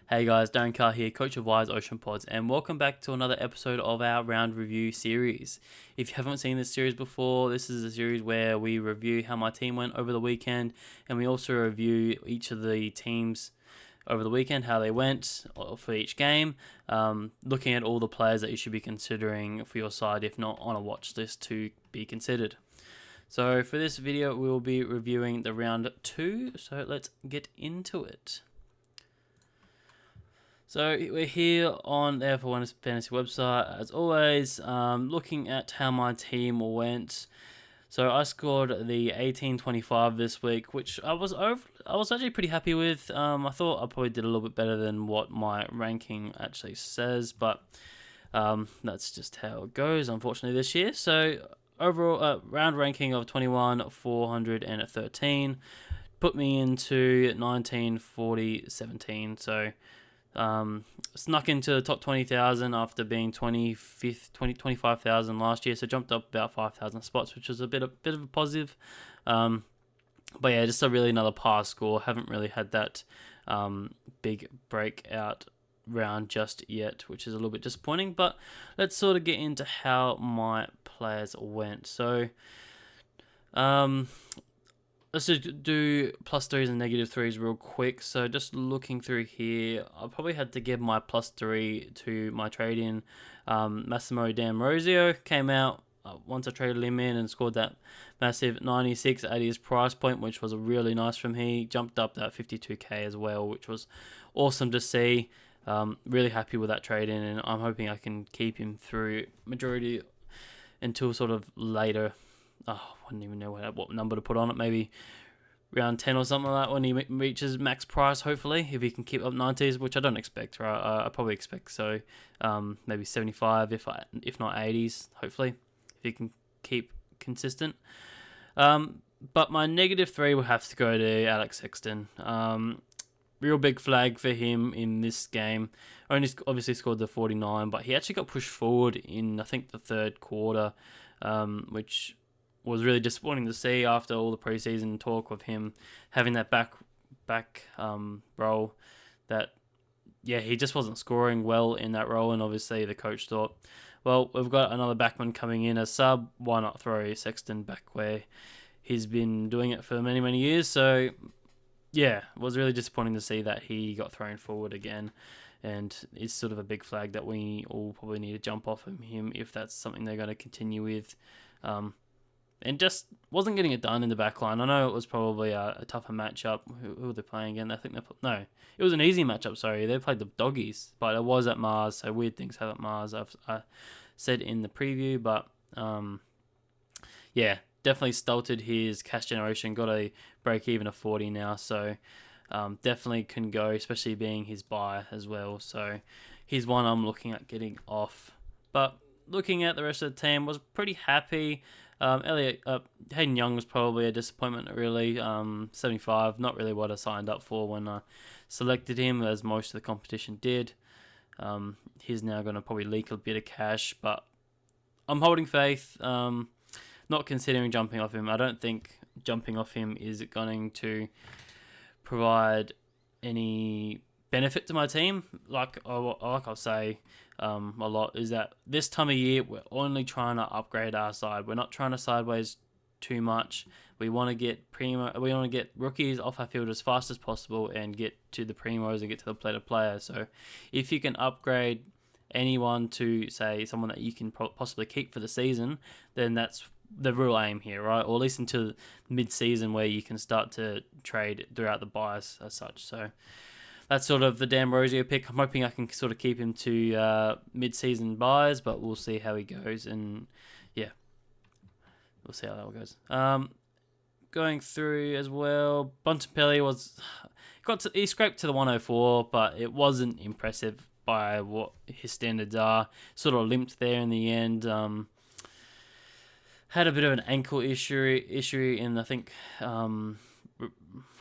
Hey guys, Darren Carr here, coach of Wise Ocean Pods, and welcome back to another episode of our round review series. If you haven't seen this series before, this is a series where we review how my team went over the weekend, and we also review each of the teams over the weekend, how they went for each game, looking at all the players that you should be considering for your side, if not on a watch list to be considered. So for this video, we will be reviewing the round 2, so let's get into it. So we're here on the AFL Fantasy website, as always, looking at how my team went. So I scored the 1825 this week, which I was actually pretty happy with. I thought I probably did a little bit better than what my ranking actually says, but that's just how it goes, unfortunately, this year. So overall, round ranking of 21,413 put me into 1940-17. So snuck into the top 20,000 after being 25,000 last year, so jumped up about 5,000 spots, which was a bit of a positive. But yeah, just another par score. Haven't really had that big breakout round just yet, which is a little bit disappointing. But let's sort of get into how my players went. So let's just do plus threes and negative threes real quick. So just looking through here, I probably had to give my plus 3 to my trade in. Massimo D'Ambrosio came out once I traded him in and scored that massive 96 at his price point, which was really nice from him. He jumped up that 52k as well, which was awesome to see. Really happy with that trade in, and I'm hoping I can keep him through majority until sort of later. I wouldn't even know what number to put on it. Maybe round 10 or something like that when he reaches max price, hopefully, if he can keep up 90s, which I don't expect, right? I probably expect so. Maybe 75, if not 80s, hopefully, if he can keep consistent. But my negative 3 will have to go to Alex Sexton. Real big flag for him in this game. Only obviously scored the 49, but he actually got pushed forward in, I think, the third quarter, which was really disappointing to see after all the preseason talk of him having that back role. That, yeah, he just wasn't scoring well in that role, and obviously the coach thought, well, we've got another backman coming in as sub, why not throw Sexton back where he's been doing it for many, many years. So, yeah, it was really disappointing to see that he got thrown forward again, and it's sort of a big flag that we all probably need to jump off of him if that's something they're going to continue with. And just wasn't getting it done in the back line. I know it was probably a tougher matchup. Who were they playing again? I think it was an easy matchup, sorry. They played the Doggies, but it was at Mars, so weird things happen at Mars, I said in the preview. But, yeah, definitely stulted his cash generation. Got a break even of 40 now, so definitely can go, especially being his buy as well. So he's one I'm looking at getting off. But looking at the rest of the team, was pretty happy. Hayden Young was probably a disappointment, really. 75, not really what I signed up for when I selected him, as most of the competition did. He's now going to probably leak a bit of cash, but I'm holding faith. Not considering jumping off him. I don't think jumping off him is going to provide any benefit to my team. Like I'll say a lot, is that this time of year we're only trying to upgrade our side. We're not trying to sideways too much. We want to get rookies off our field as fast as possible and get to the primos and get to the better players. So if you can upgrade anyone to, say, someone that you can possibly keep for the season, then that's the real aim here, right? Or at least until mid-season, where you can start to trade throughout the buys as such. So that's sort of the D'Ambrosio pick. I'm hoping I can sort of keep him to mid-season buys, but we'll see how he goes. And yeah, we'll see how that goes. Going through as well, Bontempelli he scraped to the 104, but it wasn't impressive by what his standards are. Sort of limped there in the end. Had a bit of an ankle issue in, I think,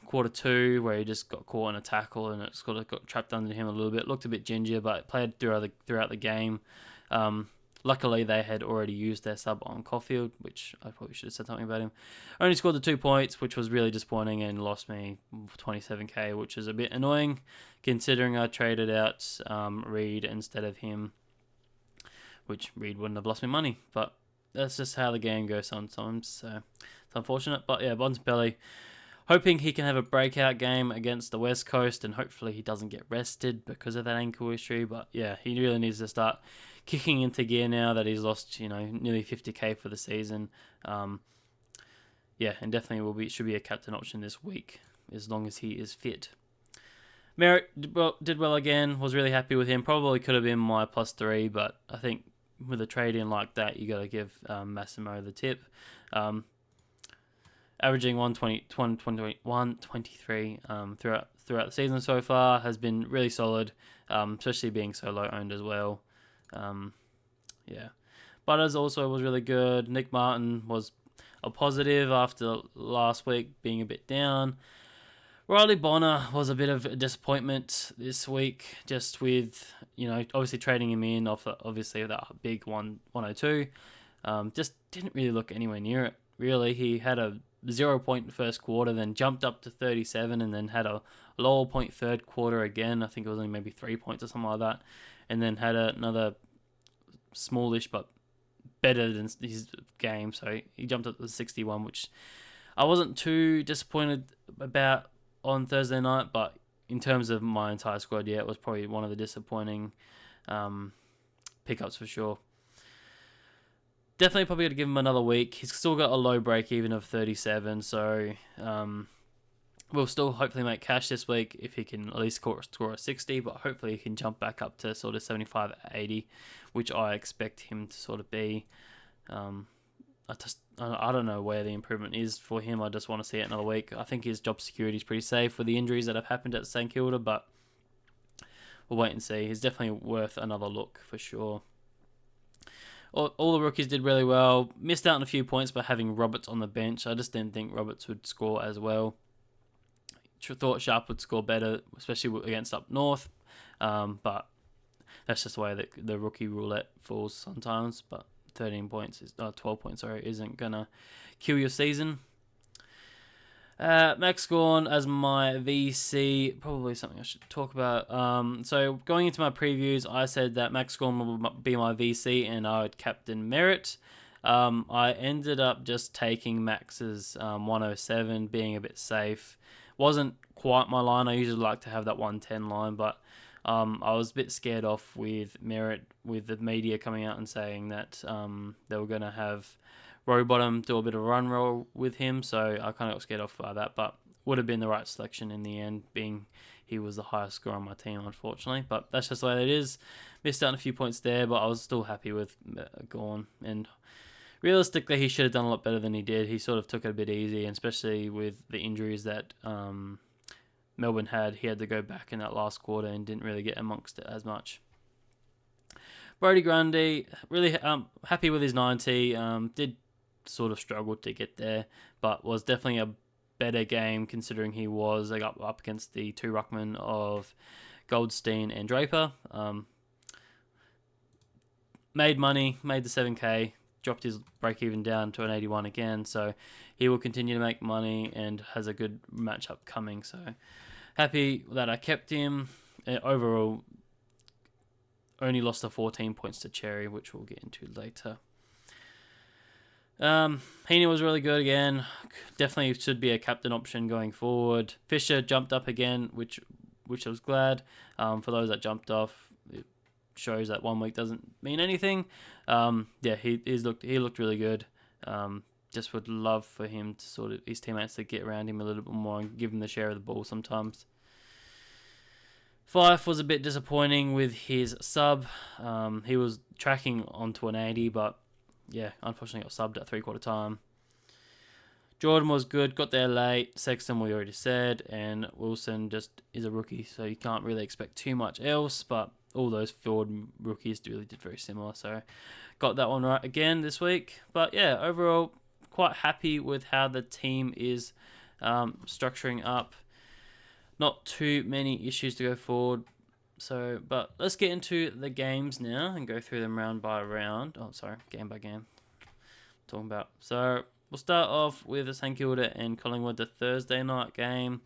quarter 2, where he just got caught in a tackle and it sort of got trapped under him a little bit. Looked a bit ginger, but played throughout the game. Luckily, they had already used their sub on Caulfield, which I probably should have said something about him. Only scored the 2 points, which was really disappointing, and lost me 27k, which is a bit annoying, considering I traded out Reed instead of him, which Reed wouldn't have lost me money. But that's just how the game goes sometimes, so it's unfortunate. But yeah, Bontempelli, hoping he can have a breakout game against the West Coast, and hopefully he doesn't get rested because of that ankle issue. But yeah, he really needs to start kicking into gear now that he's lost, nearly 50k for the season. Yeah, and definitely should be a captain option this week as long as he is fit. Merritt did well again. Was really happy with him. Probably could have been my +3, but I think with a trade in like that, you got to give Massimo the tip. Averaging 123 throughout the season so far has been really solid, especially being so low owned as well. Yeah, Butters also was really good. Nick Martin was a positive after last week being a bit down. Riley Bonner was a bit of a disappointment this week, just with, obviously trading him in off obviously that big 102. Just didn't really look anywhere near it, really. He had a 0 point first quarter, then jumped up to 37, and then had a lower point third quarter again. I think it was only maybe 3 points or something like that. And then had another smallish but better than his game. So he jumped up to 61, which I wasn't too disappointed about on Thursday night, but in terms of my entire squad, yeah, it was probably one of the disappointing pickups for sure. Definitely probably got to give him another week. He's still got a low break even of 37, so we'll still hopefully make cash this week if he can at least score a 60, but hopefully he can jump back up to sort of 75, 80, which I expect him to sort of be. I don't know where the improvement is for him. I just want to see it another week. I think his job security is pretty safe with the injuries that have happened at St Kilda, but we'll wait and see. He's definitely worth another look for sure. All the rookies did really well. Missed out on a few points by having Roberts on the bench. I just didn't think Roberts would score as well. Thought Sharp would score better, especially against up north. But that's just the way that the rookie roulette falls sometimes. But 12 points, isn't gonna kill your season. Max Gawn as my VC, probably something I should talk about. So going into my previews, I said that Max Gawn would be my VC and I would captain Merritt. I ended up just taking Max's 107, being a bit safe. Wasn't quite my line. I usually like to have that 110 line, but I was a bit scared off with Merritt, with the media coming out and saying that they were going to have Rowbottom do a bit of a run roll with him, so I kind of got scared off by that, but would have been the right selection in the end, being he was the highest scorer on my team, unfortunately. But that's just the way it is. Missed out on a few points there, but I was still happy with Gawn, and realistically, he should have done a lot better than he did. He sort of took it a bit easy, and especially with the injuries that Melbourne had. He had to go back in that last quarter and didn't really get amongst it as much. Brodie Grundy, really happy with his 90. Did sort of struggle to get there, but was definitely a better game considering he was up against the two ruckmen of Goldstein and Draper. Made money, made the 7k, dropped his break even down to an 81 again, so he will continue to make money and has a good matchup coming. So happy that I kept him. Overall, only lost the 14 points to Cherry, which we'll get into later. Heaney was really good again. Definitely should be a captain option going forward. Fisher jumped up again, which I was glad. For those that jumped off, it shows that 1 week doesn't mean anything. He looked really good. Just would love for him to sort of his teammates to get around him a little bit more and give him the share of the ball sometimes. Fife was a bit disappointing with his sub. He was tracking onto an 80, but yeah, unfortunately got subbed at 3/4 time. Jordan was good, got there late. Sexton we already said, and Wilson just is a rookie, so you can't really expect too much else, but all those forward rookies really did very similar, so got that one right again this week. But yeah, overall, quite happy with how the team is structuring up. Not too many issues to go forward. So, but let's get into the games now and go through them round by round. Oh, sorry, game by game. Talking about. So we'll start off with St Kilda and Collingwood, the Thursday night game.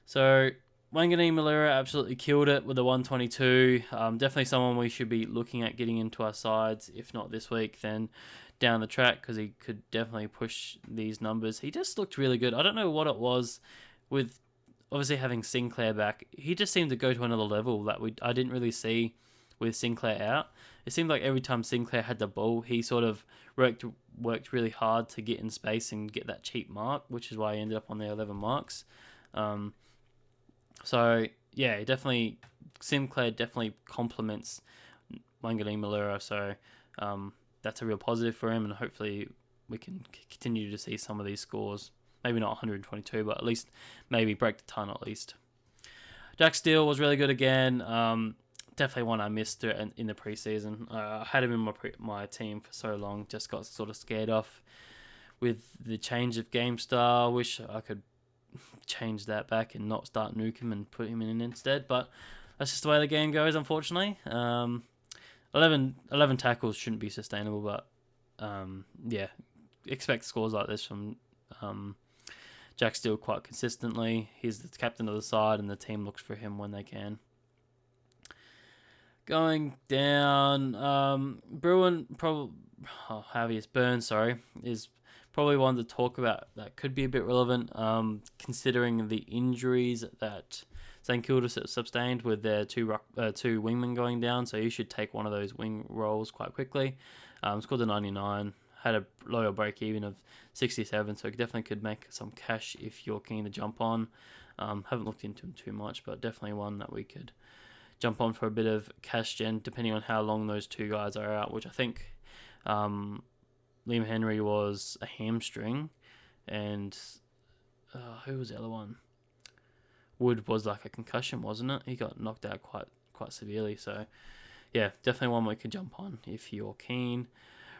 So Wangani Malera absolutely killed it with the 122. Definitely someone we should be looking at getting into our sides. If not this week, then down the track, because he could definitely push these numbers. He just looked really good. I don't know what it was with obviously having Sinclair back. He just seemed to go to another level that I didn't really see with Sinclair out. It seemed like every time Sinclair had the ball, he sort of worked really hard to get in space and get that cheap mark, which is why he ended up on the 11 marks. So yeah, definitely Sinclair definitely complements Wangani Malera. So that's a real positive for him, and hopefully we can continue to see some of these scores. Maybe not 122, but at least maybe break the ton at least. Jack Steele was really good again. Definitely one I missed in the preseason. I had him in my team for so long, just got sort of scared off with the change of game style. Wish I could change that back and not start Nukem and put him in instead, but that's just the way the game goes, unfortunately. 11 tackles shouldn't be sustainable, but yeah, expect scores like this from Jack Steele quite consistently. He's the captain of the side, and the team looks for him when they can. Going down, Bruin Burns, is probably one to talk about that could be a bit relevant, considering the injuries that St Kilda sustained with their two wingmen going down. So you should take one of those wing roles quite quickly. Scored a 99. Had a lower break even of 67, so definitely could make some cash if you're keen to jump on. Haven't looked into him too much, but definitely one that we could jump on for a bit of cash gen, depending on how long those two guys are out, which I think Liam Henry was a hamstring, and who was the other one? Wood was like a concussion, wasn't it? He got knocked out quite severely, so yeah, definitely one we could jump on if you're keen.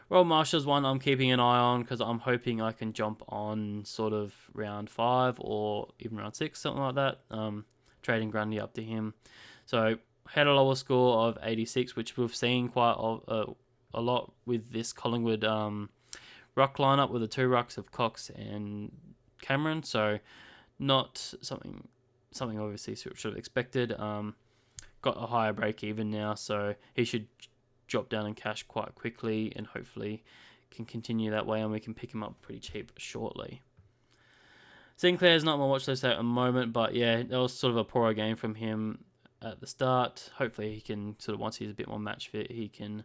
Royal Marshall's one I'm keeping an eye on because I'm hoping I can jump on sort of round 5 or even round 6, something like that. Trading Grundy up to him. So had a lower score of 86, which we've seen quite a lot with this Collingwood ruck lineup with the two rucks of Cox and Cameron. So not something obviously should have expected. Got a higher break even now, so he should drop down in cash quite quickly and hopefully can continue that way, and we can pick him up pretty cheap shortly. Sinclair's not on my watch list at the moment, but yeah, that was sort of a poorer game from him at the start. Hopefully he can sort of, once he's a bit more match fit, he can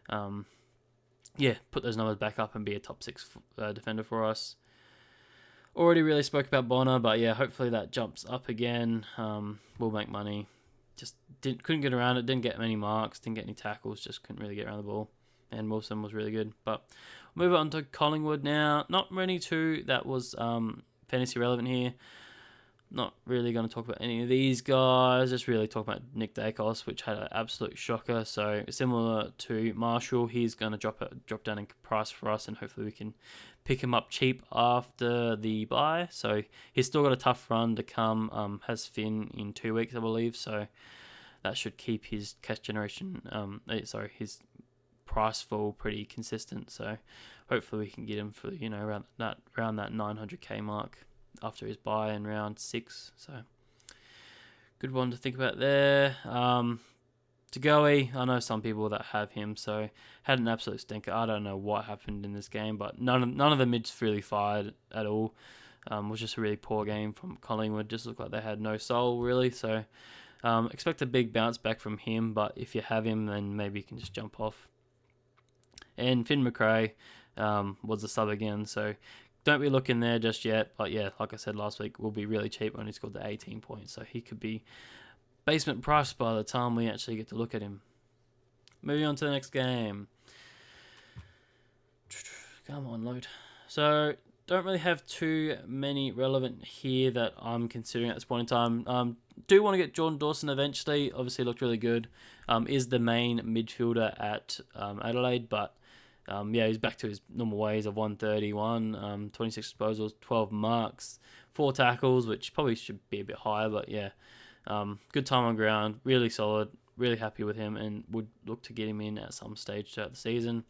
put those numbers back up and be a top 6 defender for us. Already really spoke about Bonner, but yeah, hopefully that jumps up again. We'll make money. Just couldn't get around it, didn't get many marks, didn't get any tackles, just couldn't really get around the ball. And Wilson was really good. But we'll move on to Collingwood now. Not many too that was fantasy relevant here. Not really going to talk about any of these guys. Just really talk about Nick Dacos, which had an absolute shocker. So similar to Marshall, he's going to drop down in price for us, and hopefully we can pick him up cheap after the bye. So he's still got a tough run to come. Has Finn in 2 weeks, I believe. So that should keep his cash generation. His price fall pretty consistent. So hopefully we can get him for around that 900k mark after his bye in round 6. So good one to think about there. Tagoe, I know some people that have him, so had an absolute stinker. I don't know what happened in this game, but none of the mids really fired at all. Was just a really poor game from Collingwood. Just looked like they had no soul really. So expect a big bounce back from him, but if you have him, then maybe you can just jump off. And Finn McRae was the sub again, so don't be looking there just yet. But yeah, like I said last week, will be really cheap when he scored the 18 points, so he could be basement price by the time we actually get to look at him. Moving on to the next game. Come on, load. So don't really have too many relevant here that I'm considering at this point in time. Do want to get Jordan Dawson eventually. Obviously looked really good. Is the main midfielder at Adelaide, but he's back to his normal ways of 131, 26 disposals, 12 marks, 4 tackles, which probably should be a bit higher, but yeah. Good time on ground, really solid, really happy with him, and would look to get him in at some stage throughout the season.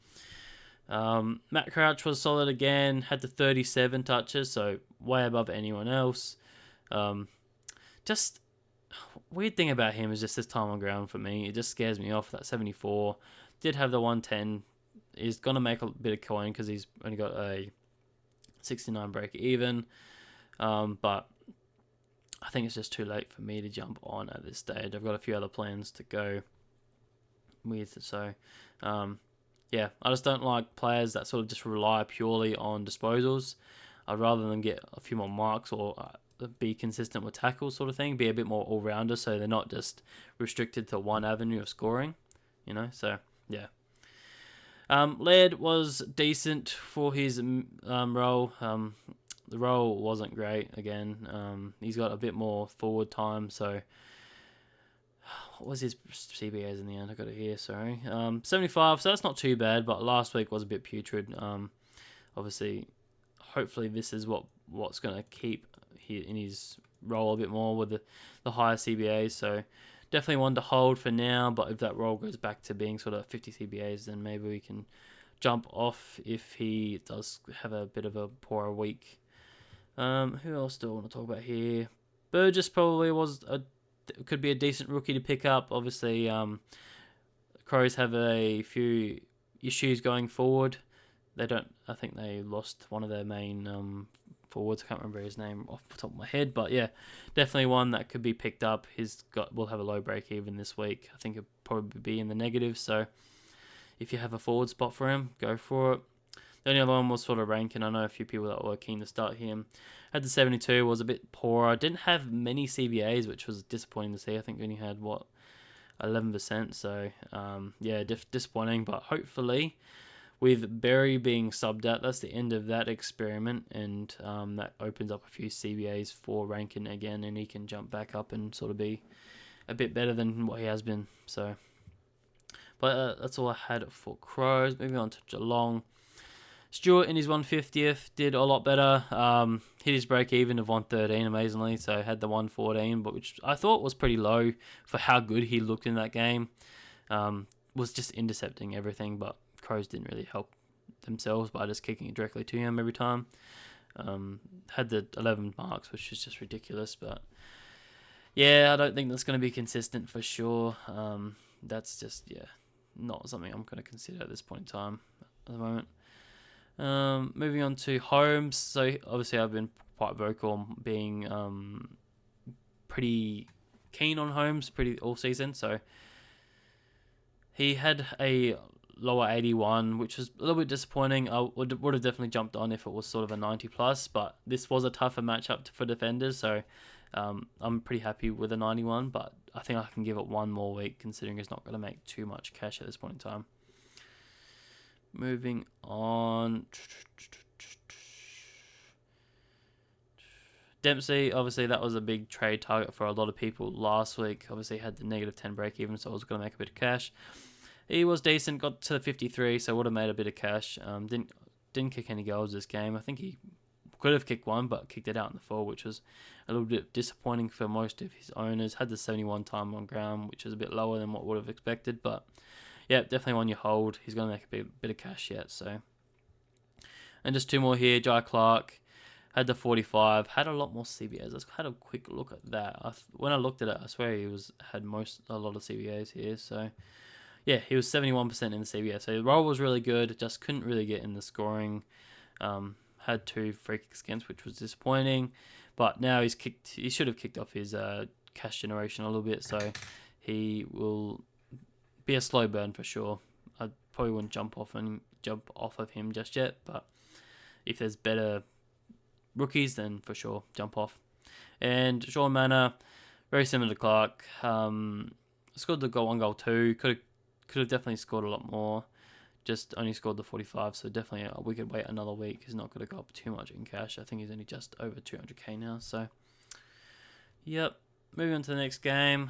Matt Crouch was solid again, had the 37 touches, so way above anyone else. Just weird thing about him is just this time on ground for me. It just scares me off. That 74 did have the 110. He's gonna make a bit of coin because he's only got a 69 break even. But I think it's just too late for me to jump on at this stage. I've got a few other plans to go with. So, yeah, I just don't like players that sort of just rely purely on disposals. I'd rather them get a few more marks or be consistent with tackles sort of thing, be a bit more all-rounder so they're not just restricted to one avenue of scoring, so yeah. Laird was decent for his role. The role wasn't great again. He's got a bit more forward time, so what was his CBAs in the end? I got it here, sorry. 75, so that's not too bad, but last week was a bit putrid. Obviously, hopefully this is what's going to keep in his role a bit more with the higher CBAs, so definitely one to hold for now, but if that role goes back to being sort of 50 CBAs, then maybe we can jump off if he does have a bit of a poorer week. Who else do I want to talk about here? Burgess probably could be a decent rookie to pick up. Obviously, Crows have a few issues going forward. I think they lost one of their main forwards. I can't remember his name off the top of my head, but yeah, definitely one that could be picked up. Will have a low break even this week. I think it'll probably be in the negative. So if you have a forward spot for him, go for it. The only other one was sort of Rankin. I know a few people that were keen to start him. Had the 72, was a bit poorer. Didn't have many CBAs, which was disappointing to see. I think we only had 11%. So yeah, disappointing. But hopefully, with Berry being subbed out, that's the end of that experiment, and that opens up a few CBAs for Rankin again, and he can jump back up and sort of be a bit better than what he has been. So, but that's all I had for Crows. Moving on to Geelong. Stewart in his 150th did a lot better. Hit his break even of 113 amazingly, so had the 114, but which I thought was pretty low for how good he looked in that game. Was just intercepting everything, but Crows didn't really help themselves by just kicking it directly to him every time. Had the 11 marks, which is just ridiculous, but yeah, I don't think that's going to be consistent for sure. That's just, not something I'm going to consider at this point in time at the moment. Moving on to Holmes. So obviously I've been quite vocal on being pretty keen on Holmes all season. So he had a lower 81, which was a little bit disappointing. I would have definitely jumped on if it was sort of a 90 plus, but this was a tougher matchup for defenders. So I'm pretty happy with a 91, but I think I can give it one more week considering it's not going to make too much cash at this point in time. Moving on. Dempsey, obviously that was a big trade target for a lot of people last week. Obviously had the negative 10 break even, so I was going to make a bit of cash. He was decent, got to 53, so would have made a bit of cash. Didn't kick any goals this game. I think he could have kicked one, but kicked it out in the fall, which was a little bit disappointing for most of his owners. Had the 71 time on ground, which was a bit lower than what would have expected, but yeah, definitely one you hold. He's going to make a bit of cash yet. So, and just two more here. Jai Clark had the 45. Had a lot more CBAs. Let's had a quick look at that. When I looked at it, I swear he had a lot of CBAs here. So, yeah, he was 71% in the CBA. So the role was really good. Just couldn't really get in the scoring. Had 2 free kicks against, which was disappointing. But now he should have kicked off his cash generation a little bit. So he will be a slow burn for sure. I probably wouldn't jump off of him just yet, but if there's better rookies, then for sure jump off. And Sean Manor, very similar to Clark. Scored the goal, 1 goal, 2. Could have definitely scored a lot more. Just only scored the 45, so definitely we could wait another week. He's not going to go up too much in cash. I think he's only just over 200k now. So, yep. Moving on to the next game.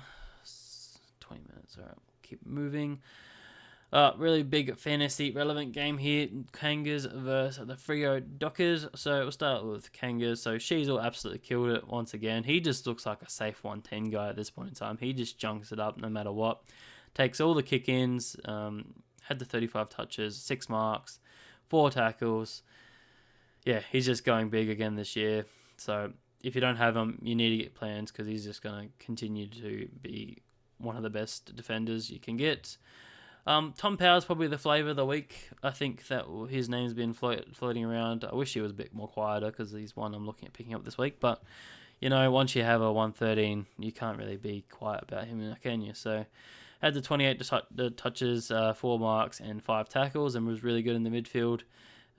20 minutes. All right. Keep moving. Really big fantasy relevant game here. Kangas versus the Frio Dockers. So we'll start with Kangas. So Sheasel absolutely killed it once again. He just looks like a safe 110 guy at this point in time. He just junks it up no matter what. Takes all the kick-ins. Had the 35 touches, 6 marks, 4 tackles. Yeah, he's just going big again this year. So if you don't have him, you need to get plans because he's just going to continue to be one of the best defenders you can get. Tom Power's probably the flavour of the week. I think that his name's been floating around. I wish he was a bit more quieter because he's one I'm looking at picking up this week. But, once you have a 113, you can't really be quiet about him, can you? So, had the 28 touches, 4 marks and 5 tackles and was really good in the midfield.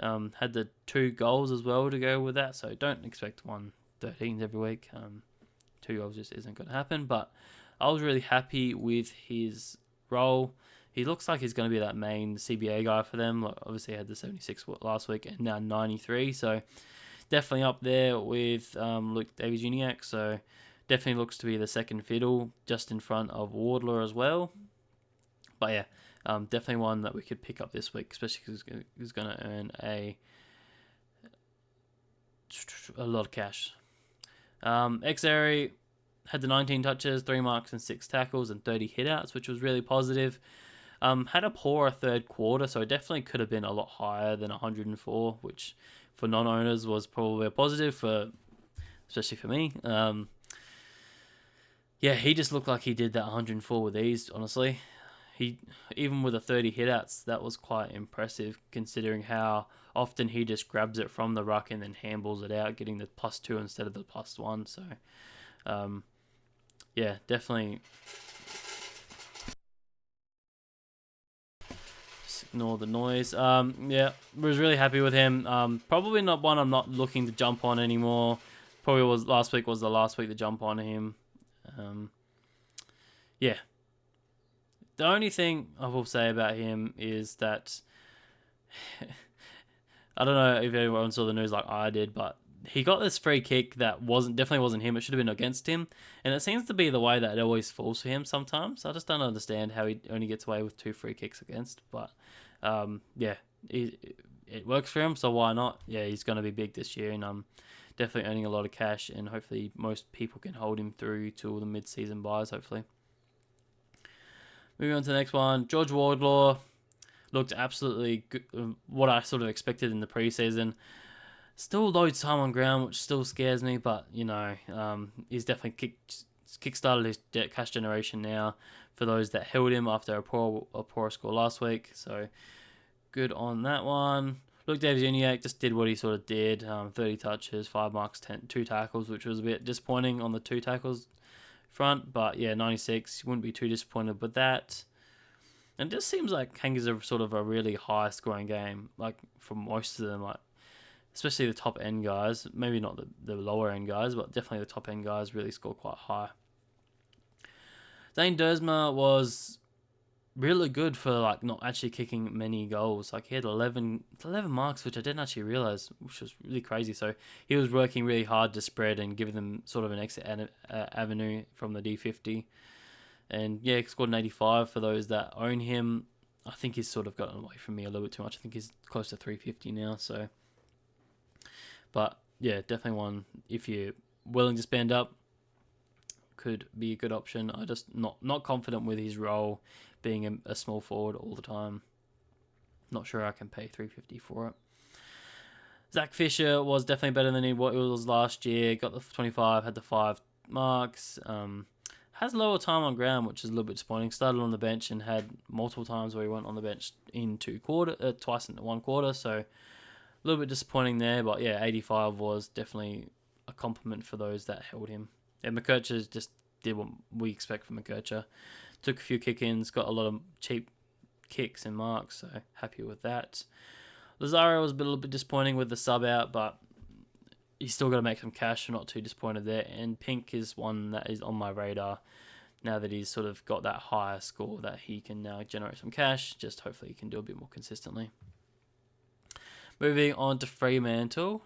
Had the 2 goals as well to go with that. So, don't expect 113s every week. 2 goals just isn't going to happen. But I was really happy with his role. He looks like he's going to be that main CBA guy for them. Like, obviously, he had the 76 last week and now 93. So, definitely up there with Luke Davies-Uniacke. So, definitely looks to be the second fiddle just in front of Wardler as well. But, yeah, definitely one that we could pick up this week, especially because he's going to earn a lot of cash. Xari had the 19 touches, 3 marks and 6 tackles and 30 hitouts, which was really positive. Had a poor third quarter, so it definitely could have been a lot higher than 104, which for non-owners was probably a positive, especially for me. Yeah, he just looked like he did that 104 with ease, honestly. Even with the 30 hitouts, that was quite impressive considering how often he just grabs it from the ruck and then handballs it out, getting the +2 instead of the +1. So, yeah, definitely. Ignore the noise. Yeah, was really happy with him. Probably not one I'm not looking to jump on anymore. Probably last week was the last week to jump on him. Yeah. The only thing I will say about him is that I don't know if everyone saw the news like I did, but he got this free kick that definitely wasn't him. It should have been against him, and it seems to be the way that it always falls for him sometimes. I just don't understand how he only gets away with 2 free kicks against. But yeah, it works for him, so why not? Yeah, he's going to be big this year, and definitely earning a lot of cash, and hopefully most people can hold him through to all the mid-season buys. Hopefully. Moving on to the next one, George Wardlaw looked absolutely good, what I sort of expected in the preseason. Still low time on ground, which still scares me, but he's definitely kickstarted his cash generation now for those that held him after a poor score last week. So good on that one. Luke Davies-Uniacke just did what he sort of did. 30 touches, 5 marks, 2 tackles, which was a bit disappointing on the 2 tackles front. But yeah, 96, wouldn't be too disappointed with that. And it just seems like Kangas are sort of a really high scoring game, like for most of them, like especially the top end guys, maybe not the lower end guys, but definitely the top end guys really score quite high. Zane Dersma was really good for like not actually kicking many goals. Like he had 11 marks, which I didn't actually realize, which was really crazy. So he was working really hard to spread and give them sort of an exit avenue from the D50. And yeah, he scored an 85 for those that own him. I think he's sort of gotten away from me a little bit too much. I think he's close to 350 now. So, but yeah, definitely one if you're willing to spend up, could be a good option. I just not confident with his role being a small forward all the time. Not sure I can pay 350 for it. Zach Fisher was definitely better than what he was last year. Got the 25, had the 5 marks. Has lower time on ground, which is a little bit disappointing. Started on the bench and had multiple times where he went on the bench in twice in 1 quarter. So a little bit disappointing there. But yeah, 85 was definitely a compliment for those that held him. And McKercher just did what we expect from McKercher. Took a few kick-ins, got a lot of cheap kicks and marks, so happy with that. Lazario was a little bit disappointing with the sub out, but he's still got to make some cash, so not too disappointed there. And Pink is one that is on my radar now that he's sort of got that higher score that he can now generate some cash. Just hopefully he can do a bit more consistently. Moving on to Fremantle.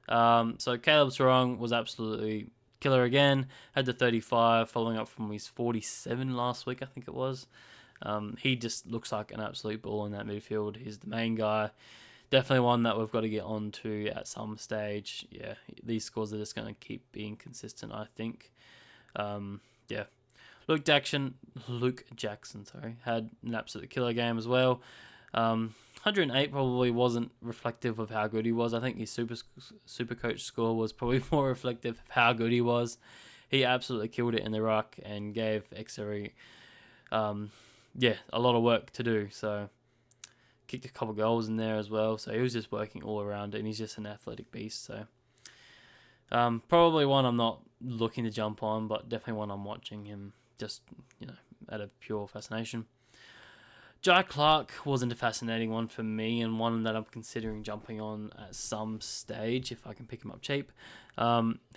So Caleb Serong was absolutely killer again. Had the 35, following up from his 47 last week, I think it was. He just looks like an absolute ball in that midfield. He's the main guy. Definitely one that we've got to get on to at some stage. Yeah, these scores are just going to keep being consistent, I think. Yeah. Luke Jackson, had an absolute killer game as well. 108 probably wasn't reflective of how good he was. I think his super coach score was probably more reflective of how good he was. He absolutely killed it in the ruck and gave Xery, a lot of work to do. So kicked a couple goals in there as well. So he was just working all around, and he's just an athletic beast. So probably one I'm not looking to jump on, but definitely one I'm watching him just, out of pure fascination. Jai Clark wasn't a fascinating one for me, and one that I'm considering jumping on at some stage if I can pick him up cheap.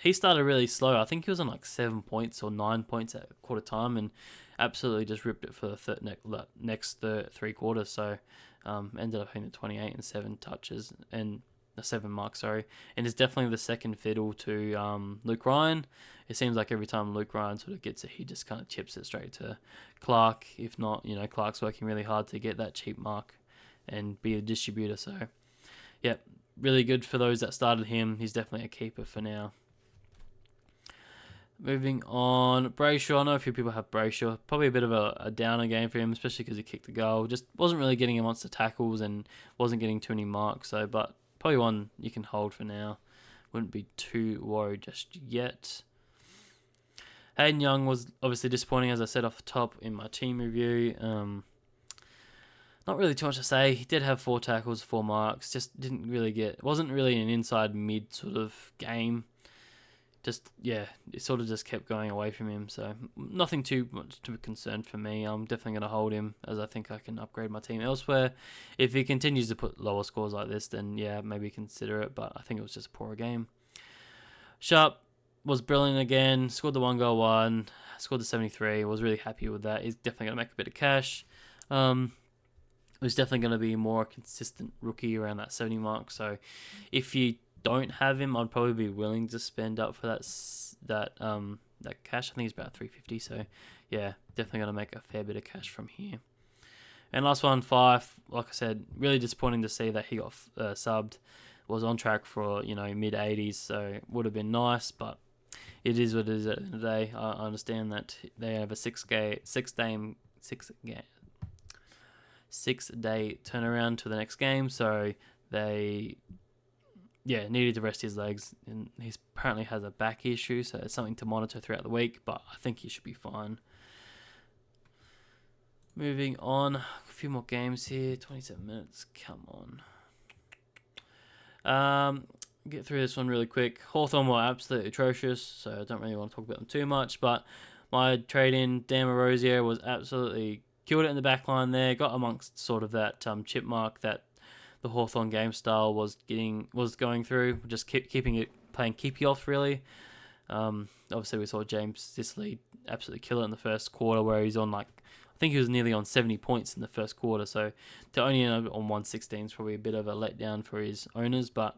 He started really slow. I think he was on like 7 points or 9 points at quarter time, and absolutely just ripped it for the next three quarters. So ended up hitting 28 and 7 touches and a 7 mark, and it's definitely the second fiddle to Luke Ryan. It seems like every time Luke Ryan sort of gets it, he just kind of chips it straight to Clark. If not, Clark's working really hard to get that cheap mark and be a distributor. So, yeah, really good for those that started him. He's definitely a keeper for now. Moving on, Brayshaw. I know a few people have Brayshaw. Probably a bit of a downer game for him, especially because he kicked the goal. Just wasn't really getting amongst the tackles and wasn't getting too many marks. So, but probably one you can hold for now. Wouldn't be too worried just yet. Hayden Young was obviously disappointing, as I said off the top in my team review. Not really too much to say. He did have 4 tackles, 4 marks. Just didn't really wasn't really an inside mid sort of game. It sort of just kept going away from him. So nothing too much to be concerned for me. I'm definitely going to hold him, as I think I can upgrade my team elsewhere. If he continues to put lower scores like this, then yeah, maybe consider it. But I think it was just a poor game. Sharp was brilliant again. Scored the 1 goal one. Scored the 73. Was really happy with that. He's definitely going to make a bit of cash. He's definitely going to be a more consistent rookie around that 70 mark. So if you don't have him, I'd probably be willing to spend up for that cash. I think he's about 350. So yeah, definitely going to make a fair bit of cash from here. And last one, Fife. Like I said, really disappointing to see that he got subbed. Was on track for mid 80s, so would have been nice, but it is what it is at the end of the day. I understand that they have a 6 day turnaround to the next game, so they needed to rest his legs, and he apparently has a back issue, so it's something to monitor throughout the week, but I think he should be fine. Moving on, a few more games here. 27 minutes. Come on. Get through this one really quick. Hawthorn were absolutely atrocious, so I don't really want to talk about them too much, but my trade-in, Dan Marozio, was absolutely killed it in the back line there, got amongst sort of that chip mark that the Hawthorn game style was going through, just playing keep you off really. Obviously we saw James Sicily absolutely kill it in the first quarter, where he's on I think he was nearly on 70 points in the first quarter, so to only end up on 116 is probably a bit of a letdown for his owners, but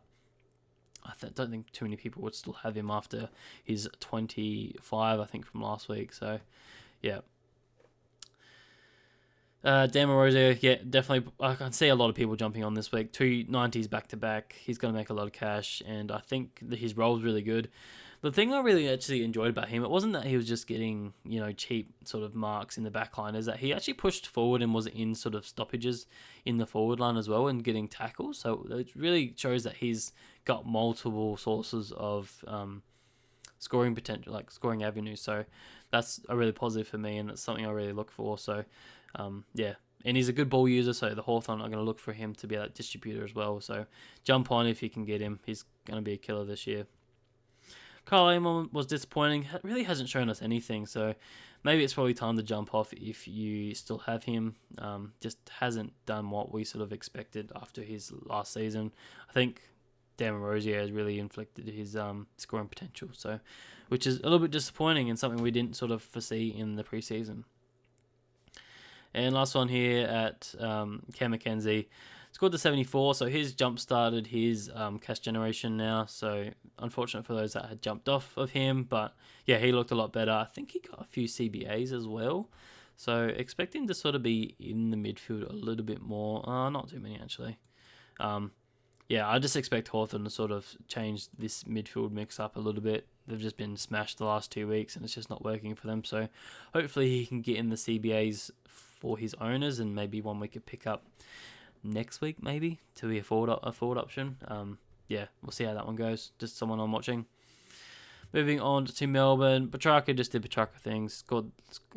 I don't think too many people would still have him after his 25, I think, from last week, so yeah. Dan Marozio, definitely, I can see a lot of people jumping on this week. 290s back-to-back, he's going to make a lot of cash, and I think that his role is really good. The thing I really actually enjoyed about him, it wasn't that he was just getting, cheap sort of marks in the back line, is that he actually pushed forward and was in sort of stoppages in the forward line as well and getting tackles. So it really shows that he's got multiple sources of scoring potential, like scoring avenues. So that's a really positive for me, and that's something I really look for. So, and he's a good ball user, so the Hawthorn are going to look for him to be that distributor as well. So jump on if you can get him. He's going to be a killer this year. Kyle Amon was disappointing. Really hasn't shown us anything, so maybe it's probably time to jump off if you still have him. Just hasn't done what we sort of expected after his last season. I think Dan Marozio has really inflicted his scoring potential, so which is a little bit disappointing and something we didn't sort of foresee in the preseason. And last one here at Cam McKenzie. Scored the 74, so he's jump-started his cash generation now. So unfortunate for those that had jumped off of him. But yeah, he looked a lot better. I think he got a few CBAs as well. So expecting to sort of be in the midfield a little bit more. Not too many actually. Yeah, I just expect Hawthorn to sort of change this midfield mix up a little bit. They've just been smashed the last 2 weeks and it's just not working for them. So hopefully he can get in the CBAs for his owners, and maybe one we could pick up next week maybe to be a forward option. Yeah, we'll see how that one goes. Just someone I'm watching. Moving on to Melbourne, Petrarca just did Petrarca things.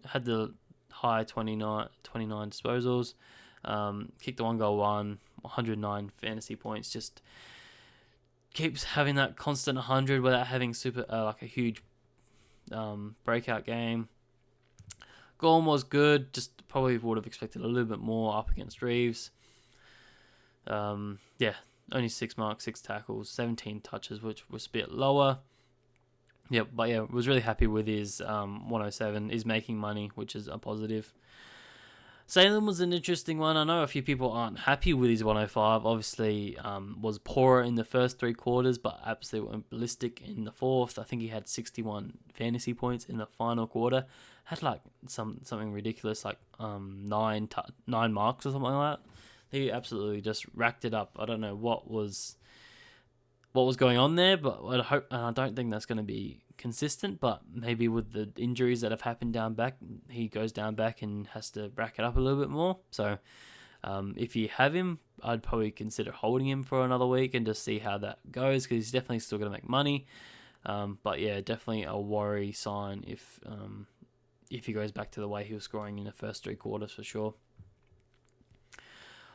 Had the high 29 disposals. Kicked the 1 goal, 109 fantasy points. Just keeps having that constant 100 without having super like a huge breakout game. Gorm was good. Just probably would have expected a little bit more up against Reeves. Yeah, only 6 marks, 6 tackles, 17 touches, which was a bit lower. Yep, but yeah, was really happy with his 107. He's making money, which is a positive. Salem was an interesting one. I know a few people aren't happy with his 105. Obviously, was poorer in the first 3 quarters, but absolutely went ballistic in the fourth. I think he had 61 fantasy points in the final quarter. Had like something ridiculous, like 9 marks or something like that. He absolutely just racked it up. I don't know what was going on there, but I don't think that's going to be consistent. But maybe with the injuries that have happened down back, he goes down back and has to rack it up a little bit more. So if you have him, I'd probably consider holding him for another week and just see how that goes, because he's definitely still going to make money. But yeah, definitely a worry sign if he goes back to the way he was scoring in the first 3 quarters for sure.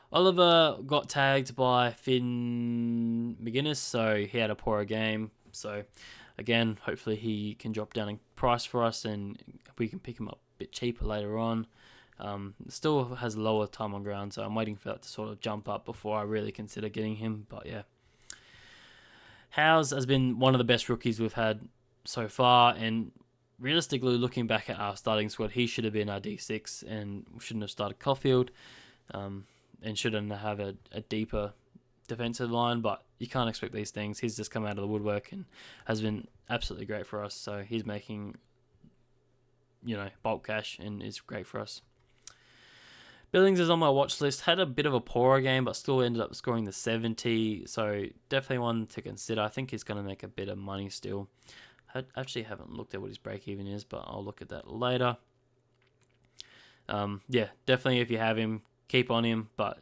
Oliver got tagged by Finn McGuinness, so he had a poorer game. So, again, hopefully he can drop down in price for us and we can pick him up a bit cheaper later on. Still has lower time on ground, so I'm waiting for that to sort of jump up before I really consider getting him. But yeah, Howes has been one of the best rookies we've had so far, and realistically, looking back at our starting squad, he should have been our D6 and shouldn't have started Caulfield. And shouldn't have a deeper defensive line, but you can't expect these things. He's just come out of the woodwork and has been absolutely great for us. So he's making, bulk cash and is great for us. Billings is on my watch list. Had a bit of a poorer game, but still ended up scoring the 70. So definitely one to consider. I think he's going to make a bit of money still. I actually haven't looked at what his break even is, but I'll look at that later. Yeah, definitely if you have him, keep on him, but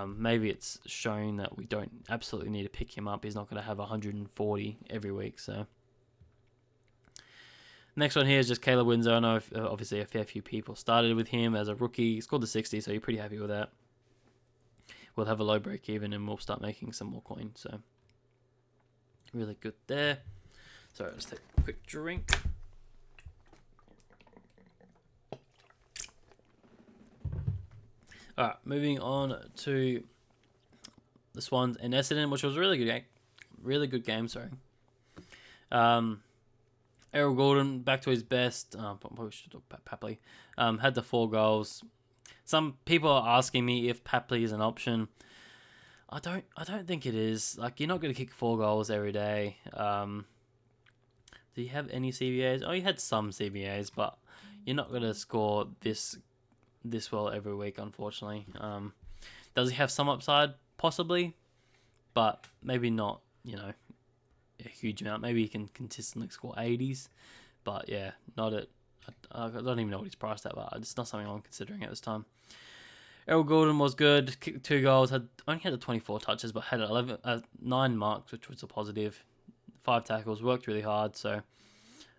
maybe it's showing that we don't absolutely need to pick him up. He's not going to have 140 every week. So next one here is just Caleb Windsor. I know obviously a fair few people started with him as a rookie. He scored the 60, so you're pretty happy with that. We'll have a low break even and we'll start making some more coin. So really good there. Sorry, let's take a quick drink. All right, moving on to the Swans and Essendon, which was a really good game. Sorry. Errol Gordon back to his best. Probably should talk about Papley. Had the 4 goals. Some people are asking me if Papley is an option. I don't think it is. Like, you're not going to kick 4 goals every day. Do you have any CBAs? Oh, you had some CBAs, but you're not going to score this well every week, unfortunately. Does he have some upside? Possibly, but maybe not, a huge amount. Maybe he can consistently score 80s, but yeah, not at... I don't even know what he's priced at, but it's not something I'm considering at this time. Errol Gordon was good, kicked 2 goals, only had 24 touches, but had 9 marks, which was a positive. 5 tackles, worked really hard, so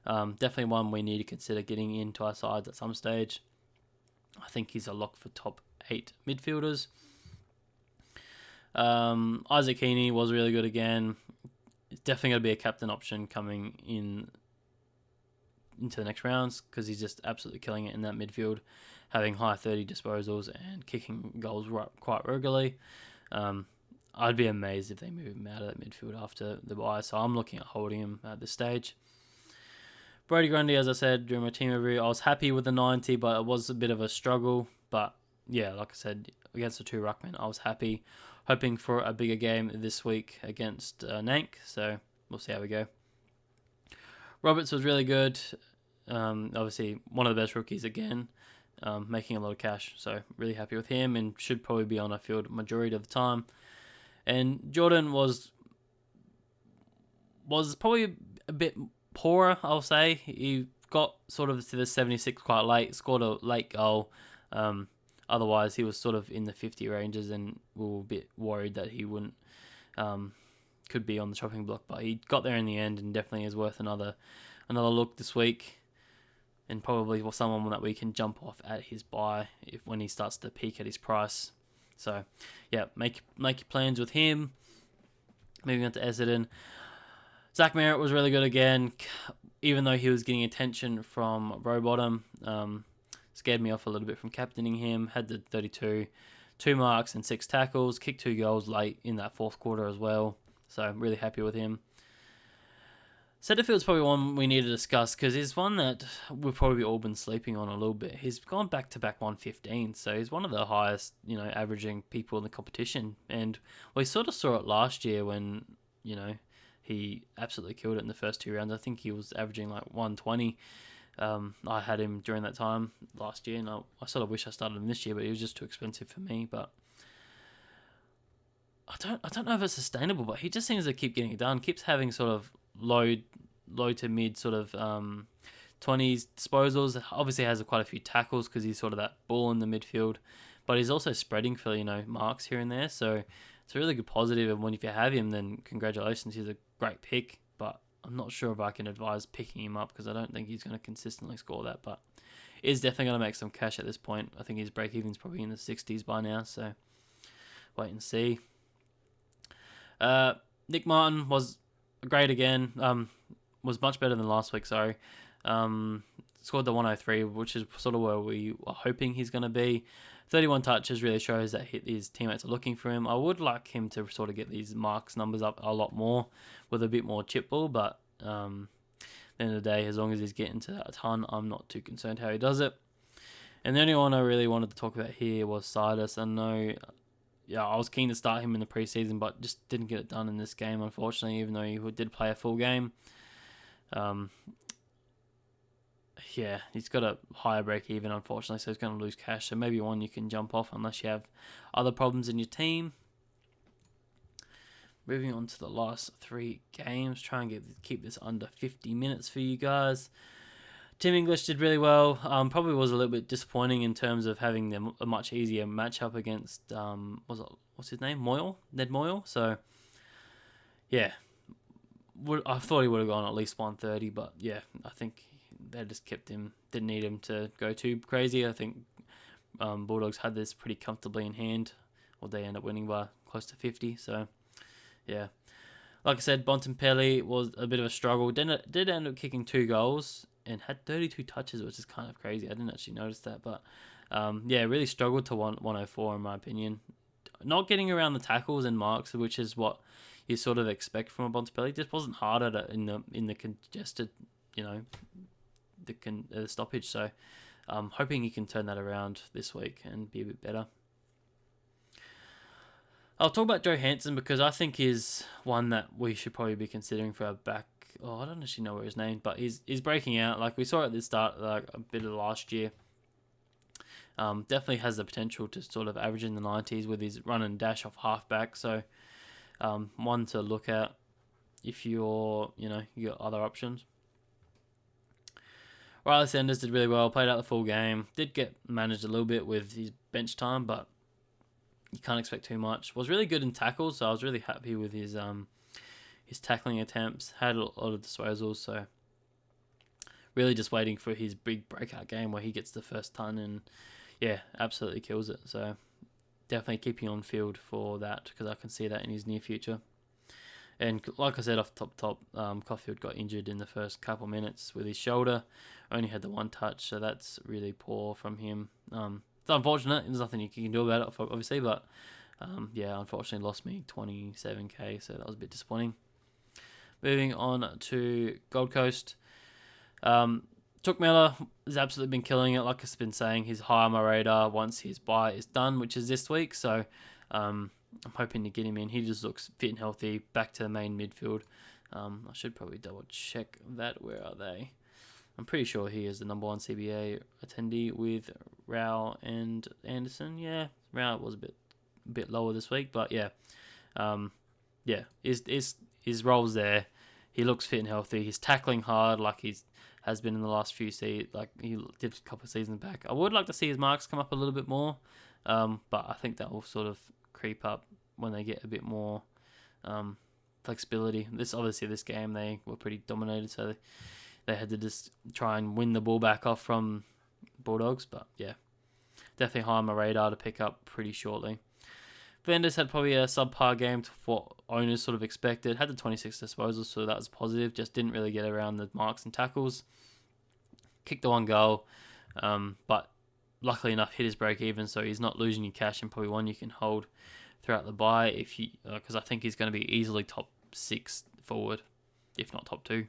definitely one we need to consider getting into our sides at some stage. I think he's a lock for top 8 midfielders. Isaac Heaney was really good again. It's definitely going to be a captain option coming into the next rounds because he's just absolutely killing it in that midfield, having high 30 disposals and kicking goals quite regularly. I'd be amazed if they move him out of that midfield after the bye, so I'm looking at holding him at this stage. Brody Grundy, as I said during my team review, I was happy with the 90, but it was a bit of a struggle. But yeah, like I said, against the 2 ruckmen, I was happy, hoping for a bigger game this week against Nank. So we'll see how we go. Roberts was really good. Obviously, one of the best rookies again, making a lot of cash. So really happy with him, and should probably be on our field majority of the time. And Jordan was probably a bit poorer, I'll say. He got sort of to the 76 quite late, scored a late goal. Otherwise, he was sort of in the 50 ranges, and we were a bit worried that he wouldn't could be on the chopping block. But he got there in the end, and definitely is worth another look this week, and probably someone that we can jump off at his buy when he starts to peak at his price. So, yeah, make your plans with him. Moving on to Essendon. Zach Merritt was really good again, even though he was getting attention from Rowbottom. Scared me off a little bit from captaining him. Had the 32, 2 marks and 6 tackles. Kicked 2 goals late in that fourth quarter as well. So I'm really happy with him. Setterfield's probably one we need to discuss because he's one that we've probably all been sleeping on a little bit. He's gone back-to-back 115, so he's one of the highest, averaging people in the competition. And we sort of saw it last year when, he absolutely killed it in the first 2 rounds. I think he was averaging like 120. I had him during that time last year, and I sort of wish I started him this year, but he was just too expensive for me. But I don't know if it's sustainable, but he just seems to keep getting it done. Keeps having sort of low to mid sort of 20s disposals. Obviously has quite a few tackles because he's sort of that ball in the midfield, but he's also spreading for marks here and there. So it's a really good positive. And if you have him, then congratulations, he's a great pick. But I'm not sure if I can advise picking him up because I don't think he's going to consistently score that. But is definitely going to make some cash at this point. I think his break even's probably in the 60s by now. So wait and see. Nick Martin was great again. Was much better than last week, sorry. Scored the 103, which is sort of where we were hoping he's going to be. 31 touches really shows that his teammates are looking for him. I would like him to sort of get these marks numbers up a lot more with a bit more chip ball, but at the end of the day, as long as he's getting to that a ton, I'm not too concerned how he does it. And the only one I really wanted to talk about here was Sidus. I know, I was keen to start him in the preseason, but just didn't get it done in this game, unfortunately, even though he did play a full game. He's got a higher break even, unfortunately, so he's going to lose cash. So maybe one you can jump off unless you have other problems in your team. Moving on to the last 3 games, try and keep this under 50 minutes for you guys. Tim English did really well. Probably was a little bit disappointing in terms of having a much easier matchup against what's his name, Ned Moyle. So yeah, I thought he would have gone at least 130, but yeah, I think they just kept him. Didn't need him to go too crazy. I think Bulldogs had this pretty comfortably in hand, or they end up winning by close to 50. So yeah, like I said, Bontempelli was a bit of a struggle. Did end up kicking 2 goals and had 32 touches, which is kind of crazy. I didn't actually notice that, but really struggled to 104 in my opinion. Not getting around the tackles and marks, which is what you sort of expect from a Bontempelli. Just wasn't hard at it in the congested, the stoppage. So I'm hoping he can turn that around this week and be a bit better. I'll talk about Joe Hansen because I think he's one that we should probably be considering for our back. I don't actually know where his name, but he's breaking out. Like we saw at the start, like a bit of last year. Definitely has the potential to sort of average in the 90s with his run and dash off halfback. So one to look at if you got other options. Riley Sanders did really well, played out the full game. Did get managed a little bit with his bench time, but you can't expect too much. Was really good in tackles, so I was really happy with his tackling attempts. Had a lot of disposals, so really just waiting for his big breakout game where he gets the first ton and absolutely kills it. So definitely keeping on field for that because I can see that in his near future. And like I said off top, Caulfield got injured in the first couple minutes with his shoulder. Only had the 1 touch, so that's really poor from him. It's unfortunate. There's nothing you can do about it, obviously, but unfortunately lost me 27k, so that was a bit disappointing. Moving on to Gold Coast. Took Miller has absolutely been killing it. Like I've been saying, he's high on my radar once his buy is done, which is this week. So I'm hoping to get him in. He just looks fit and healthy. Back to the main midfield. I should probably double check that. Where are they? I'm pretty sure he is the number one CBA attendee with Rao and Anderson. Yeah, Rao was a bit lower this week, but yeah, yeah, his role's there. He looks fit and healthy. He's tackling hard, like he's has been in the last few seasons, like he did a couple of seasons back. I would like to see his marks come up a little bit more, but I think that will sort of creep up when they get a bit more flexibility. This game they were pretty dominated, so they had to just try and win the ball back off from Bulldogs. But yeah, definitely high on my radar to pick up pretty shortly. Vendors had probably a subpar game to what owners sort of expected. Had the 26 disposals, so that was positive. Just didn't really get around the marks and tackles. Kicked the one goal, but luckily enough hit his break even, so he's not losing your cash and probably one you can hold throughout the bye because I think he's going to be easily top 6 forward, if not top 2.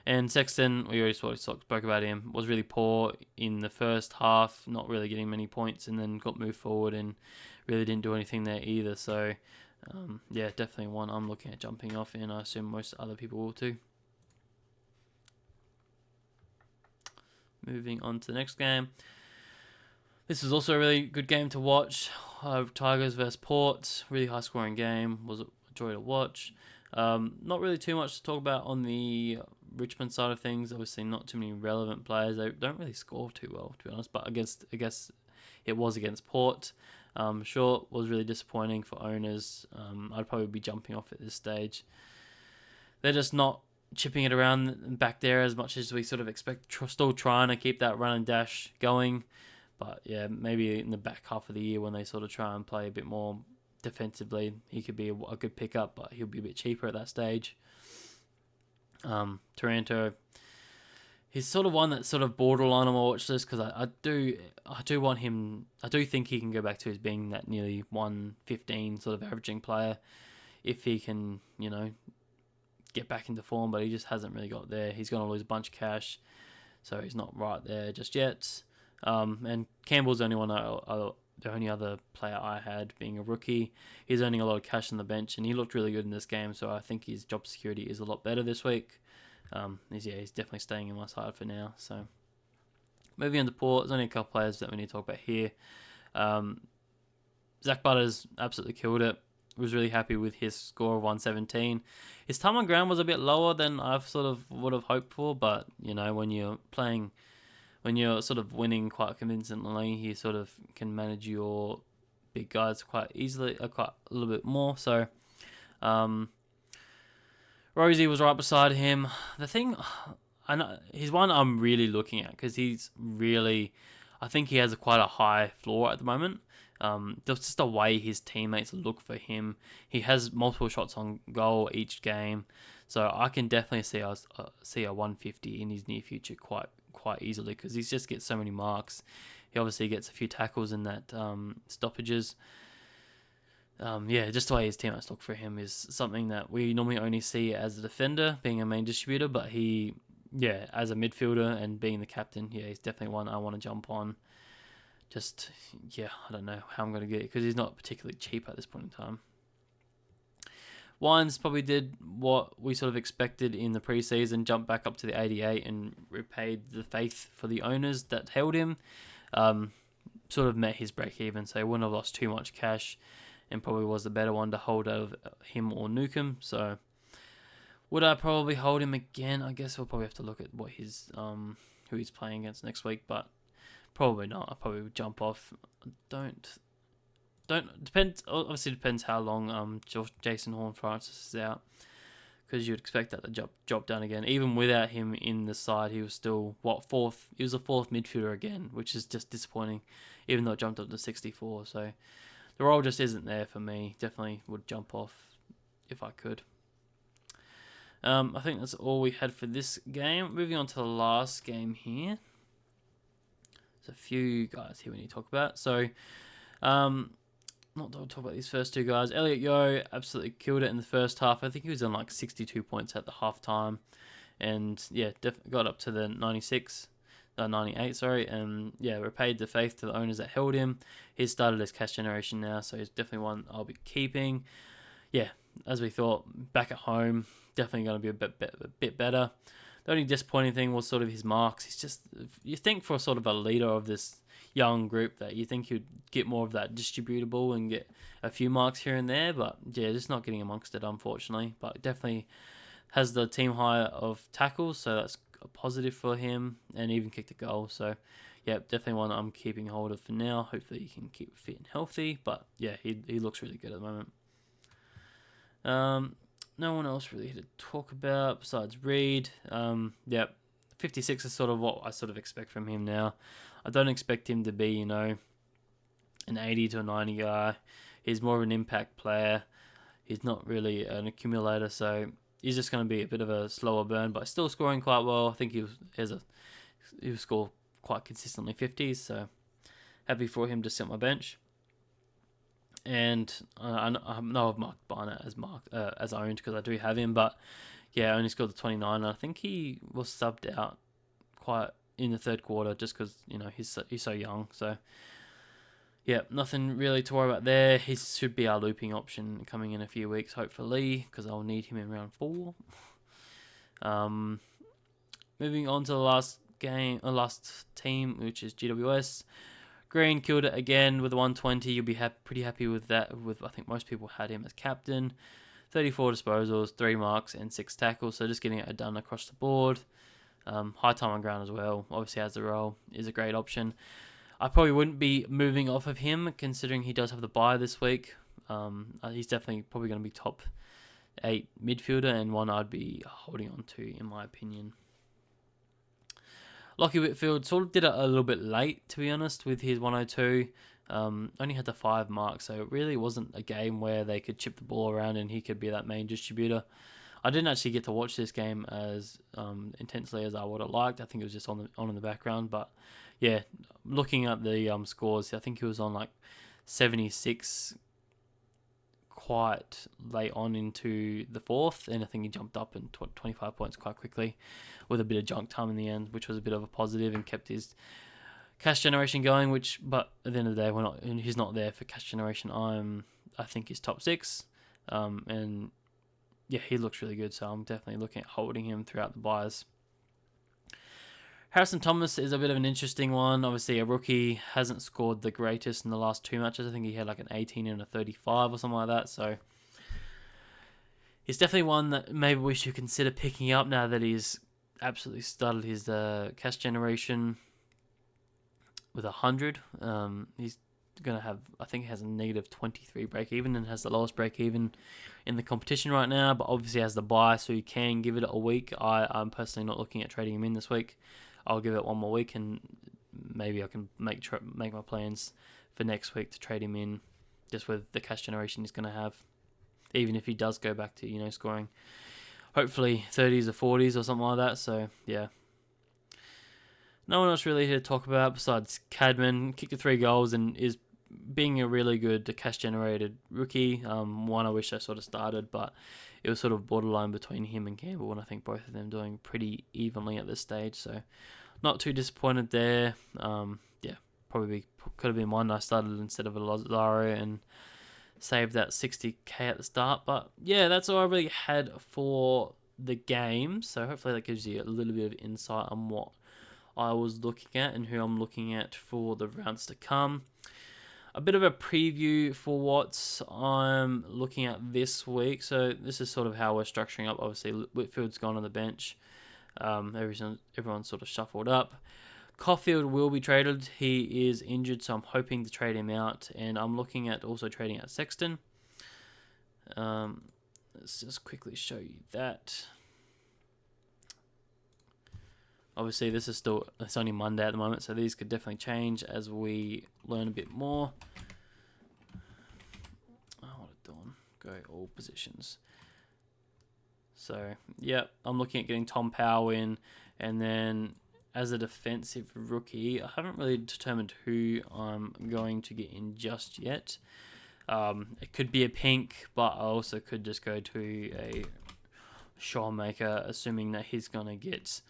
And Sexton, we already spoke about him, was really poor in the first half, not really getting many points, and then got moved forward and really didn't do anything there either. So, yeah, definitely one I'm looking at jumping off, and I assume most other people will too. Moving on to the next game. This was also a really good game to watch. Tigers versus Port, really high scoring game. Was a joy to watch. Not really too much to talk about on the Richmond side of things. Obviously, not too many relevant players. They don't really score too well, to be honest. But I guess it was against Port. Short was really disappointing for owners. I'd probably be jumping off at this stage. They're just not chipping it around back there as much as we sort of expect. Still trying to keep that run and dash going. But yeah, maybe in the back half of the year when they sort of try and play a bit more defensively, he could be a good pickup, but he'll be a bit cheaper at that stage. Taranto, he's sort of one that's sort of borderline on my watch list because I do want him. I do think he can go back to his being that nearly 115 sort of averaging player if he can, get back into form, but he just hasn't really got there. He's going to lose a bunch of cash, so he's not right there just yet. And Campbell's the only other player I had being a rookie. He's earning a lot of cash on the bench, and he looked really good in this game, so I think his job security is a lot better this week. He's definitely staying in my side for now. So moving on to Port, there's only a couple players that we need to talk about here. Zach Butters absolutely killed it. Was really happy with his score of 117. His time on ground was a bit lower than I sort of would have hoped for, but when you're sort of winning quite convincingly, he sort of can manage your big guys quite easily, quite a little bit more. So, Rosie was right beside him. The thing, he's one I'm really looking at because I think he has quite a high floor at the moment. Just the way his teammates look for him. He has multiple shots on goal each game, so I can definitely see a 150 in his near future quite easily because he just gets so many marks. He obviously gets a few tackles in that stoppages. Just the way his teammates look for him is something that we normally only see as a defender, being a main distributor, but as a midfielder and being the captain, he's definitely one I want to jump on. I don't know how I'm going to get it because he's not particularly cheap at this point in time. Wines probably did what we sort of expected in the preseason, jumped back up to the 88 and repaid the faith for the owners that held him. Sort of met his break even, so he wouldn't have lost too much cash and probably was the better one to hold out of him or Newcomb. So would I probably hold him again? I guess we'll probably have to look at what who he's playing against next week, but probably not. I probably would jump off. Obviously depends how long Jason Horne-Francis is out, because you'd expect that to drop down again. Even without him in the side, he was still fourth. He was a fourth midfielder again, which is just disappointing. Even though it jumped up to 64, so the role just isn't there for me. Definitely would jump off if I could. I think that's all we had for this game. Moving on to the last game here. There's a few guys here we need to talk about. So, not to talk about these first two guys. Elliot Yeo absolutely killed it in the first half. I think he was on like 62 points at the half time. And definitely got up to the 98, and repaid the faith to the owners that held him. He's started his cash generation now, so he's definitely one I'll be keeping. As we thought, back at home, definitely going to be a bit better. The only disappointing thing was sort of his marks. He's just, you think for sort of a leader of this young group that you think he'd get more of that distributable and get a few marks here and there, but yeah, just not getting amongst it, unfortunately. But definitely has the team high of tackles, so that's a positive for him, and even kicked a goal. So yeah, definitely one I'm keeping hold of for now. Hopefully he can keep fit and healthy, but yeah, he looks really good at the moment. No one else really to talk about besides Reed. 56 is sort of what I sort of expect from him now. I don't expect him to be, an 80 to a 90 guy. He's more of an impact player. He's not really an accumulator, so he's just going to be a bit of a slower burn, but still scoring quite well. I think he'll score quite consistently 50s, so happy for him to sit on my bench. And I know I've marked Barnett as owned because I do have him, but yeah, I only scored the 29. And I think he was subbed out quite in the third quarter just because he's so young. So yeah, nothing really to worry about there. He should be our looping option coming in a few weeks, hopefully, because I'll need him in round 4. Moving on to the last team, which is GWS. Green killed it again with a 120. You'll be pretty happy with that. I think most people had him as captain. 34 disposals, 3 marks, and 6 tackles. So just getting it done across the board. High time on ground as well. Obviously, as the role is a great option. I probably wouldn't be moving off of him considering he does have the bye this week. He's definitely probably going to be top 8 midfielder and one I'd be holding on to, in my opinion. Lockie Whitfield sort of did it a little bit late, to be honest, with his 102. Only had the 5 marks, so it really wasn't a game where they could chip the ball around and he could be that main distributor. I didn't actually get to watch this game as intensely as I would have liked. I think it was just on in the background, but yeah, looking at the scores, I think he was on like 76 quite late on into the 4th, and I think he jumped up in 25 points quite quickly with a bit of junk time in the end, which was a bit of a positive and kept his cash generation going, but at the end of the day, he's not there for cash generation. I think he's top 6, and yeah, he looks really good, so I'm definitely looking at holding him throughout the buys. Harrison Thomas is a bit of an interesting one. Obviously, a rookie, hasn't scored the greatest in the last 2 matches. I think he had like an 18 and a 35 or something like that. So he's definitely one that maybe we should consider picking up now that he's absolutely started his cash generation with 100. He's going to have, I think he has a negative 23 break even and has the lowest break even in the competition right now, but obviously has the buy, so you can give it a week. I'm personally not looking at trading him in this week. I'll give it one more week and maybe I can make my plans for next week to trade him in just with the cash generation he's going to have, even if he does go back to scoring hopefully 30s or 40s or something like that. So yeah, no one else really here to talk about besides Cadman. Kicked the 3 goals and is being a really good cash generated rookie. One I wish I sort of started, but it was sort of borderline between him and Campbell, and I think both of them doing pretty evenly at this stage, so not too disappointed there. Probably could have been one I started instead of a Lazaro and saved that 60k at the start. But yeah, that's all I really had for the game, so hopefully that gives you a little bit of insight on what I was looking at and who I'm looking at for the rounds to come. A bit of a preview for what I'm looking at this week. So this is sort of how we're structuring up. Obviously, Whitfield's gone on the bench. Everyone's sort of shuffled up. Caulfield will be traded. He is injured, so I'm hoping to trade him out. And I'm looking at also trading out Sexton. Let's just quickly show you that. Obviously, it's only Monday at the moment, so these could definitely change as we learn a bit more. Hold it down. Go all positions. So, yeah, I'm looking at getting Tom Powell in, and then as a defensive rookie, I haven't really determined who I'm going to get in just yet. It could be a pink, but I also could just go to a Shawmaker, assuming that he's going to get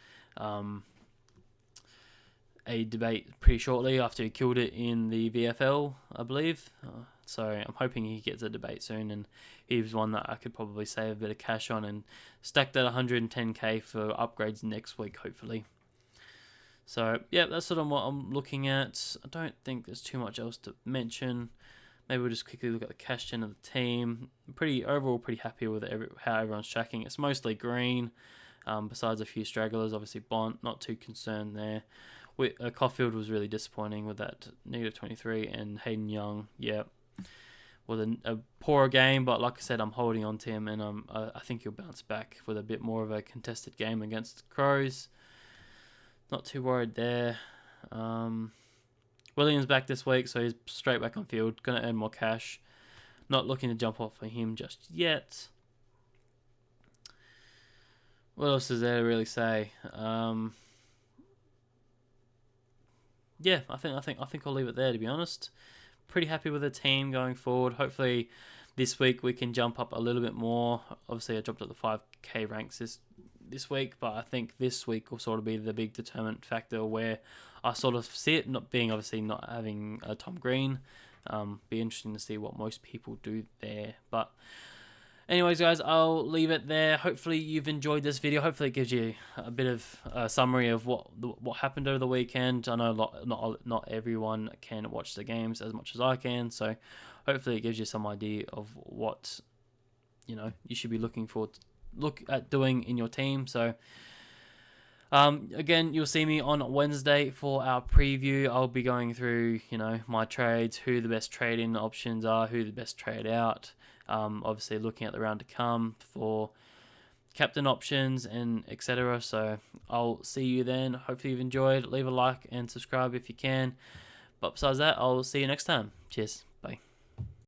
a debate pretty shortly after he killed it in the VFL, I believe. So I'm hoping he gets a debate soon, and he was one that I could probably save a bit of cash on and stack that 110k for upgrades next week, hopefully. So yeah, that's sort of what I'm looking at. I don't think there's too much else to mention. Maybe we'll just quickly look at the cash gen of the team. Overall pretty happy with how everyone's tracking. It's mostly green, besides a few stragglers. Obviously Bont, not too concerned there. Caulfield was really disappointing with that -23, and Hayden Young, yeah, with a poorer game. But like I said, I'm holding on to him, and I think he'll bounce back with a bit more of a contested game against the Crows. Not too worried there. Williams back this week, so he's straight back on field. Going to earn more cash. Not looking to jump off for him just yet. What else is there to really say? Yeah, I think I'll leave it there, to be honest. Pretty happy with the team going forward. Hopefully this week we can jump up a little bit more. Obviously I dropped at the 5k ranks this week, but I think this week will sort of be the big determinant factor where I sort of sit, not having a Tom Green. Be interesting to see what most people do there. But anyways, guys, I'll leave it there. Hopefully you've enjoyed this video. Hopefully it gives you a bit of a summary of what happened over the weekend. I know not everyone can watch the games as much as I can, so hopefully it gives you some idea of what you should be looking at doing in your team. So again, you'll see me on Wednesday for our preview. I'll be going through my trades, who the best trade-in options are, who the best trade out. Obviously looking at the round to come for captain options and etc. So I'll see you then. Hopefully you've enjoyed. Leave a like and subscribe if you can. But besides that, I'll see you next time. Cheers.